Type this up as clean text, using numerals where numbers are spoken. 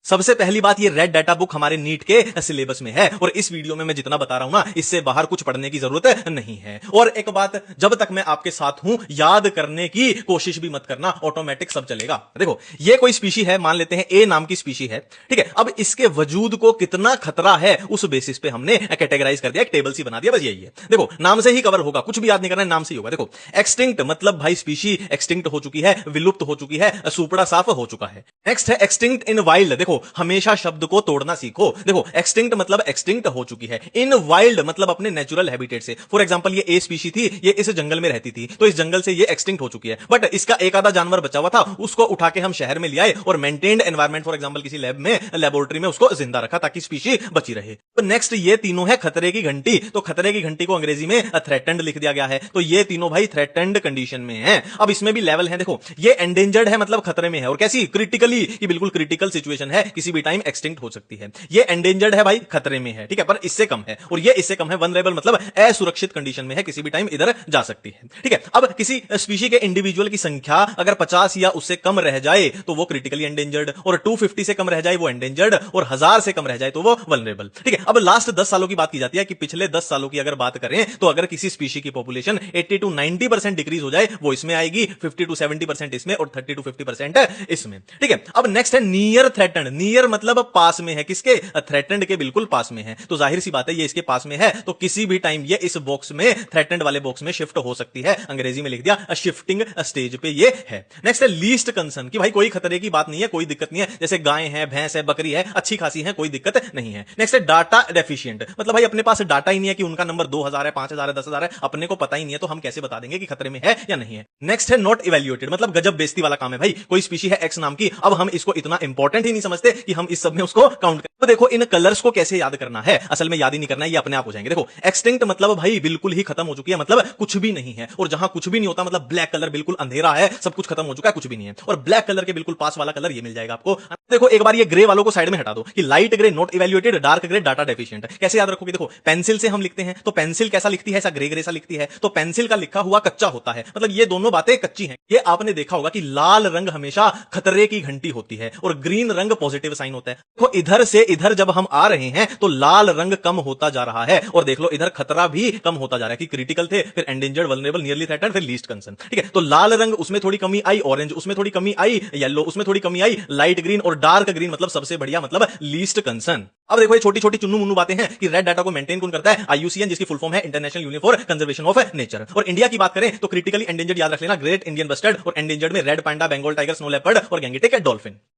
सबसे पहली बात, ये रेड डाटा बुक हमारे नीट के सिलेबस में है और इस वीडियो में मैं जितना बता रहा हूं ना, इससे बाहर कुछ पढ़ने की जरूरत नहीं है। और एक बात, जब तक मैं आपके साथ हूं, याद करने की कोशिश भी मत करना, ऑटोमेटिक सब चलेगा। देखो, ये कोई स्पीशी है, मान लेते हैं ए नाम की स्पीशी है, ठीक है। अब इसके वजूद को कितना खतरा है, उस बेसिस पे हमने कैटेगराइज कर दिया, एक टेबल सी बना दिया, बस यही है। देखो, नाम से ही कवर होगा, कुछ भी याद नहीं करना है, नाम से ही होगा। देखो, एक्सटिंक्ट मतलब भाई स्पीशी एक्सटिंक्ट हो चुकी है, विलुप्त हो चुकी है, सुपड़ा साफ हो चुका है। नेक्स्ट है एक्सटिंक्ट इन वाइल्ड। देखो, हमेशा शब्द को तोड़ना सीखो। देखो, एक्सटिंक्ट मतलब एक्सटिंक्ट हो चुकी है, इन वाइल्ड मतलब अपने नेचुरल हैबिटेट से। फॉर एग्जांपल, ये ए स्पीशी थी, ये इस जंगल में रहती थी, तो इस जंगल से ये एक्सटिंक्ट हो चुकी है, बट इसका एक आधा जानवर बचा हुआ था, उसको उठा के हम शहर में ले आए और मेंटेन्ड एनवायरमेंट, फॉर एग्जांपल किसी लैब में, लेबोरेटरी में उसको जिंदा रखा ताकि स्पीशी बची रहे। तो नेक्स्ट, ये तीनों है खतरे की घंटी। तो खतरे की घंटी को अंग्रेजी में थ्रेटेंड लिख दिया गया है, तो ये तीनों भाई थ्रेटेंड कंडीशन में है। अब इसमें भी लेवल है। देखो, ये एंडेंजर्ड है मतलब खतरे में है, और कैसी, क्रिटिकली, कि बिल्कुल क्रिटिकल सिचुएशन है, किसी भी टाइम एक्सटिंक्ट हो सकती है। ये एंडेंजर्ड है भाई, खतरे में है, ठीक है, पर इससे कम है। और ये इससे कम है, वनरेबल मतलब असुरक्षित कंडीशन में है, किसी भी टाइम इधर जा सकती है, ठीक है। अब किसी स्पीशी के इंडिविजुअल की संख्या अगर 50 या उससे कम रह जाए तो वो क्रिटिकली एंडेंजर्ड, और 250 से कम रह जाए वो एंडेंजर्ड, और 1000 से कम रह जाए तो वो वनरेबल, ठीक है। अब लास्ट 10 सालों की बात की जाती है कि पिछले 10 सालों की अगर बात करें तो अगर किसी स्पीशी की पॉपुलेशन 80 to 90% डिक्रीज हो जाए, वो इसमें आएगी, 50 to 70% इसमें, और 30 to 50% इसमें, ठीक है। अब नेक्स्ट है नियर थ्रेटन्ड। नियर मतलब पास में है, किसके, थ्रेटन्ड के बिल्कुल पास में है, तो जाहिर सी बात है ये इसके पास में है, तो किसी भी टाइम ये इस बॉक्स में, थ्रेटन्ड वाले बॉक्स में शिफ्ट हो सकती है। अंग्रेजी में लिख दिया, शिफ्टिंग स्टेज पे ये है। नेक्स्ट है लीस्ट कंसर्न, कि भाई कोई खतरे की बात नहीं है, कोई दिक्कत नहीं है, जैसे गाय है, भैंस है, बकरी है, अच्छी खासी है, कोई दिक्कत नहीं है। नेक्स्ट है डाटा डेफिशिएंट, मतलब भाई अपने पास डाटा ही नहीं है कि उनका नंबर 2000 है, 5000 है, 10,000 है, अपने को पता ही नहीं है, तो हम कैसे बता देंगे कि खतरे में है या नहीं है। नेक्स्ट है नॉट इवैल्यूएटेड, मतलब गजब बेइज्जती वाला काम है भाई। कोई स्पीशी है एक्स नाम की, अब हम इसको इतना इंपॉर्टेंट ही नहीं समझते कि हम इस सब में उसको काउंट करें। तो देखो, इन कलर्स को कैसे याद करना है, असल में याद ही नहीं करना है, ये अपने आप हो जाएंगे। देखो, एक्सटिंक्ट मतलब भाई बिल्कुल ही खत्म हो चुकी है, मतलब कुछ भी नहीं है, और जहां कुछ भी नहीं होता मतलब ब्लैक कलर, बिल्कुल अंधेरा है, सब कुछ खत्म हो चुका है, कुछ भी नहीं है। और ब्लैक कलर के बिल्कुल पास वाला कलर ये मिल जाएगा आपको। देखो, एक बार ये ग्रे वालों को साइड में हटा दो, कि light grey not evaluated, dark grey data deficient. कैसे याद रखोगे, देखो, पेंसिल से हम लिखते हैं तो पेंसिल कैसा लिखती है, ऐसा ग्रे ग्रे सा लिखती है, तो पेंसिल का लिखा हुआ कच्चा होता है, मतलब ये दोनों बातें कच्ची हैं। ये आपने देखा होगा कि लाल रंग हमेशा खतरे की घंटी होती है, और ग्रीन रंग पॉजिटिव साइन होता है। देखो, इधर से इधर जब हम आ रहे हैं तो लाल रंग कम होता जा रहा है, और देख लो इधर खतरा भी कम होता जा रहा है, कि क्रिटिकल थे, फिर एंडेंजर्ड, वल्नरेबल, नियरली थ्रेटन्ड, फिर लीस्ट कंसर्न, ठीक है। तो लाल रंग, उसमें थोड़ी कमी आई, ऑरेंज उसमें थोड़ी कमी आई, येलो उसमें थोड़ी कमी आई, लाइट ग्रीन और डार्क ग्रीन मतलब सबसे बढ़िया, मतलब लीस्ट कंसर्न। अब देखो, ये छोटी छोटी चुन्नू मुन्नू बातें हैं कि रेड डाटा को मेंटेन कौन करता है, IUCN, जिसकी फुल फॉर्म है international union for conservation of nature. और इंडिया की बात करें तो क्रिटिकली एंडेंजर्ड याद रख लेना, ग्रेट इंडियन बस्टर्ड, और एंडेंजर्ड में red panda, Bengal tiger, snow leopard और गैंगेटिक डॉल्फिन।